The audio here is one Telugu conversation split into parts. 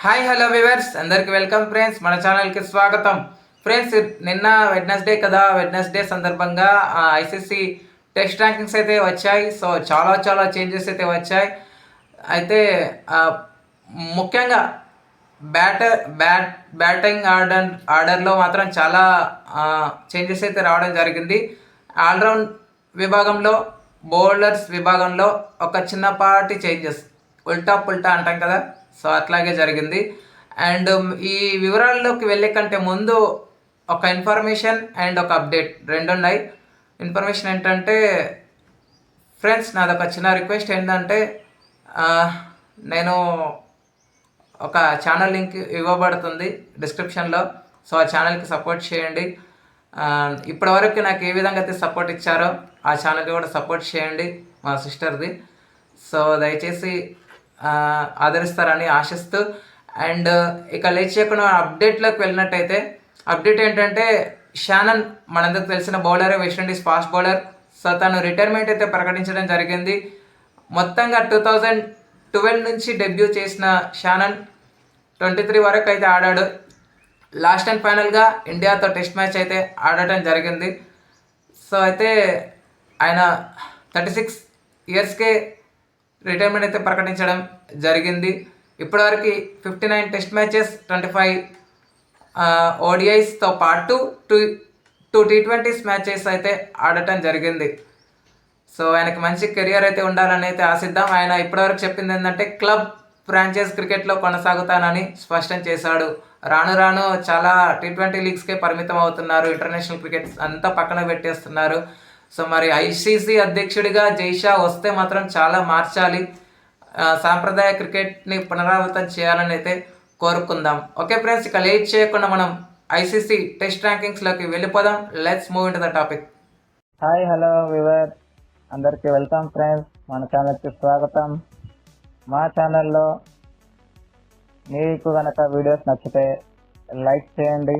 హాయ్ హలో వ్యూవర్స్ అందరికి వెల్కమ్ ఫ్రెండ్స్, మన ఛానల్కి స్వాగతం. ఫ్రెండ్స్, నిన్న వెడ్నెస్డే కదా, వెడ్నెస్డే సందర్భంగా ఐసీసీ టెస్ట్ ర్యాంకింగ్స్ అయితే వచ్చాయి. సో చాలా చేంజెస్ అయితే వచ్చాయి. అయితే ముఖ్యంగా బ్యాటింగ్ ఆర్డర్లో మాత్రం చాలా చేంజెస్ అయితే రావడం జరిగింది. ఆల్రౌండ్ విభాగంలో, బౌలర్స్ విభాగంలో ఒక చిన్నపాటి చేంజెస్, ఉల్టా పుల్టా అంటాం కదా, సో అట్లాగే జరిగింది. అండ్ ఈ వివరాల్లోకి వెళ్ళే కంటే ముందు ఒక ఇన్ఫర్మేషన్ అండ్ ఒక అప్డేట్ రెండు ఉన్నాయి. ఇన్ఫర్మేషన్ ఏంటంటే ఫ్రెండ్స్, నాదొక చిన్న రిక్వెస్ట్ ఏంటంటే, నేను ఒక ఛానల్ లింక్ ఇవ్వబడుతుంది డిస్క్రిప్షన్లో. సో ఆ ఛానల్కి సపోర్ట్ చేయండి. ఇప్పటివరకు నాకు ఏ విధంగా అయితే సపోర్ట్ ఇచ్చారో ఆ ఛానల్కి కూడా సపోర్ట్ చేయండి, మా సిస్టర్ది. సో దయచేసి ఆదరిస్తారని ఆశిస్తూ, అండ్ ఇక లేట్ చేయకుండా అప్డేట్లోకి వెళ్ళినట్టయితే, అప్డేట్ ఏంటంటే షానన్ మనందరికి తెలిసిన బౌలరే, వెస్టిండీస్ ఫాస్ట్ బౌలర్. సో తను రిటైర్మెంట్ అయితే ప్రకటించడం జరిగింది. మొత్తంగా 2012 నుంచి డెబ్యూ చేసిన షానన్ 23 వరకు అయితే ఆడాడు. లాస్ట్ అండ్ ఫైనల్గా ఇండియాతో టెస్ట్ మ్యాచ్ అయితే ఆడటం జరిగింది. సో అయితే ఆయన 36 ఇయర్స్కే రిటైర్మెంట్ అయితే ప్రకటించడం జరిగింది. ఇప్పటివరకు 59 టెస్ట్ మ్యాచెస్, 25 ఓడిఐస్తో పాటు టూ T20s మ్యాచెస్ అయితే ఆడటం జరిగింది. సో ఆయనకి మంచి కెరియర్ అయితే ఉండాలని అయితే ఆశిద్దాం. ఆయన ఇప్పటివరకు చెప్పింది ఏంటంటే, క్లబ్ ఫ్రాంచైజ్ క్రికెట్లో కొనసాగుతానని స్పష్టం చేశాడు. రాను చాలా T20 లీగ్స్కే పరిమితం అవుతున్నారు, ఇంటర్నేషనల్ క్రికెట్ అంతా పక్కన పెట్టేస్తున్నారు. సో మరి ఐసీసీ అధ్యక్షుడిగా జైషా వస్తే మాత్రం చాలా మార్చాలి, సాంప్రదాయ క్రికెట్ని పునరావృతం చేయాలని అయితే కోరుకుందాం. ఓకే ఫ్రెండ్స్, ఇక లేట్ చేయకుండా మనం ఐసీసీ టెస్ట్ ర్యాంకింగ్స్లోకి వెళ్ళిపోదాం. Let's move in to the topic. Hi hello viewers, అందరికీ వెల్కమ్ ఫ్రెండ్స్, మన ఛానల్కి స్వాగతం. మా ఛానల్లో మీకు కనుక వీడియోస్ నచ్చితే లైక్ చేయండి,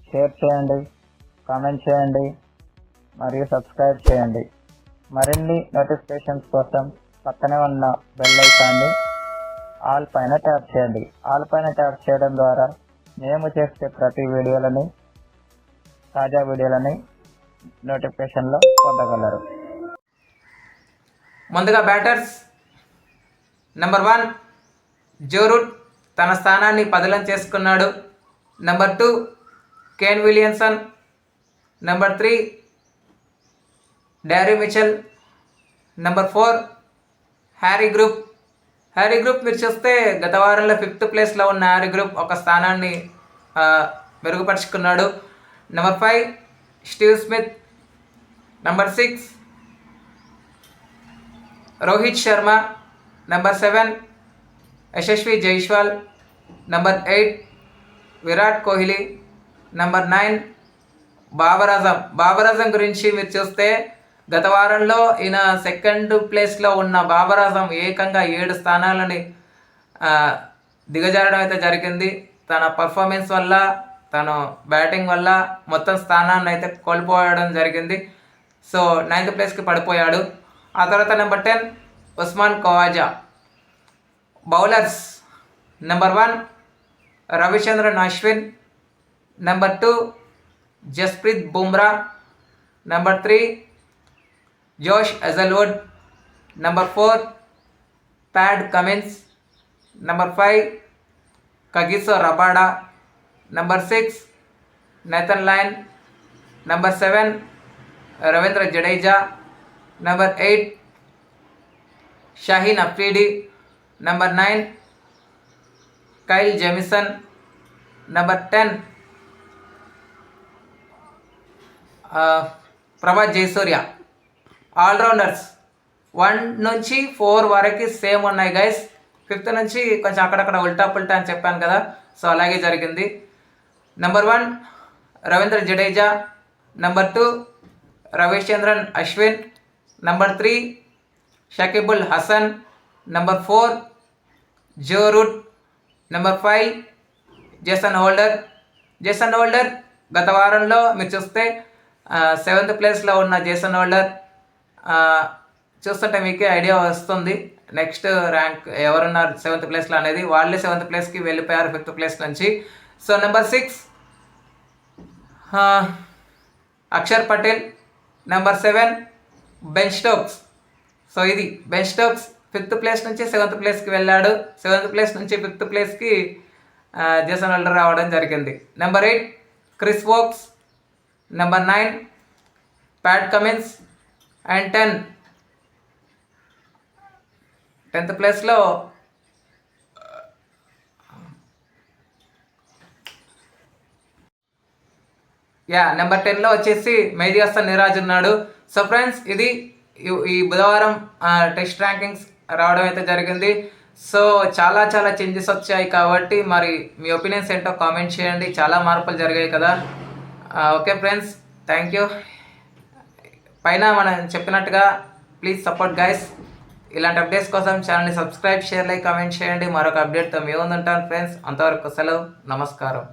షేర్ చేయండి, కామెంట్ చేయండి మరియు సబ్స్క్రైబ్ చేయండి. మరిన్ని నోటిఫికేషన్స్ కోసం పక్కనే ఉన్న బెల్ ఐకాన్ని ఆల్ పైన ట్యాప్ చేయండి. ఆల్ పైన ట్యాప్ చేయడం ద్వారా మేము చేసే ప్రతి వీడియోలని, తాజా వీడియోలని నోటిఫికేషన్లో పొందగలరు. ముందుగా బ్యాటర్స్, నెంబర్ 1 జో రూట్ తన స్థానాన్ని పదిలం చేసుకున్నాడు. Number 2 Kane Williamson. Number 3 Daryl Mitchell. Number 4 Harry గ్రూప్. మీరు చూస్తే గత వారంలో 5th ప్లేస్లో ఉన్న హ్యారీ గ్రూప్ ఒక స్థానాన్ని మెరుగుపరుచుకున్నాడు. Number 5 Steve Smith. Number 6 Rohit Sharma. Number 7 Yashasvi Jaiswal. Number 8 Virat Kohli. Number 9 Babar Azam గురించి మీరు చూస్తే గత వారంలో ఈయన 2nd ప్లేస్లో ఉన్న బాబర్ ఆజం ఏకంగా 7 స్థానాలని దిగజారడం అయితే జరిగింది. తన పర్ఫార్మెన్స్ వల్ల, తను బ్యాటింగ్ వల్ల మొత్తం స్థానాన్ని అయితే కోల్పోవడం జరిగింది. సో 9th ప్లేస్కి పడిపోయాడు. ఆ తర్వాత number 10 Usman Khawaja. Bowlers, number 1 Ravichandran Ashwin. Number 2 Jasprit Bumrah. Number 3 Josh Hazlewood. Number 4 Pat Cummins. Number 5 Kagiso Rabada. Number 6 Nathan Lyon. Number 7 Ravindra Jadeja. Number 8 Shaheen Afridi. Number 9 Kyle Jamieson. Number 10 Prabath Jayasuriya. Allrounders 1 నుంచి 4 వరకు సేమ్ ఉన్నాయి గైస్. 5th నుంచి కొంచెం అక్కడక్కడ ఉల్టా పుల్టా అని చెప్పాను కదా, సో అలాగే జరిగింది. Number 1 Ravindra Jadeja. Number 2 Ravichandran Ashwin. Number 3 Shakibul Hasan. Number 4 Joe Root. Number 5 Jason Holder గత వారంలో మీరు చూస్తే 7th ప్లేస్లో ఉన్న జేసన్ హోల్డర్ చూస్తుంటే మీకే ఐడియా వస్తుంది నెక్స్ట్ ర్యాంక్ ఎవరున్నారు 7th ప్లేస్లో అనేది, వాళ్ళే 7th ప్లేస్కి వెళ్ళిపోయారు 5th ప్లేస్ నుంచి. So number 6 Axar Patel. Number 7 Ben Stokes. So ఇది బెన్ స్టోక్స్ 5th ప్లేస్ నుంచి 7th ప్లేస్కి వెళ్ళాడు. 7th ప్లేస్ నుంచి 5th ప్లేస్కి జేసన్ హోల్డర్ రావడం జరిగింది. Number 8 Chris Woakes. Number 9 Pat Cummins. And 10th ప్లేస్లో నెంబర్ 10లో వచ్చేసి మెహదీ హసన్ మిరాజ్ ఉన్నాడు. సో ఫ్రెండ్స్, ఇది ఈ బుధవారం టెస్ట్ ర్యాంకింగ్స్ రావడం అయితే జరిగింది. సో చాలా చేంజెస్ వచ్చాయి కాబట్టి మరి మీ ఒపీనియన్స్ ఏంటో కామెంట్ చేయండి. చాలా మార్పులు జరిగాయి కదా. Okay friends, thank you. పైన మనం చెప్పినట్టుగా ప్లీజ్ సపోర్ట్ గైస్. ఇలాంటి అప్డేట్స్ కోసం ఛానల్ని సబ్స్క్రైబ్, షేర్, లైక్, కామెంట్ చేయండి. మరొక అప్డేట్తో మీ ముందు ఉంటాను ఫ్రెండ్స్. అంతవరకు సెలవు, నమస్కారం.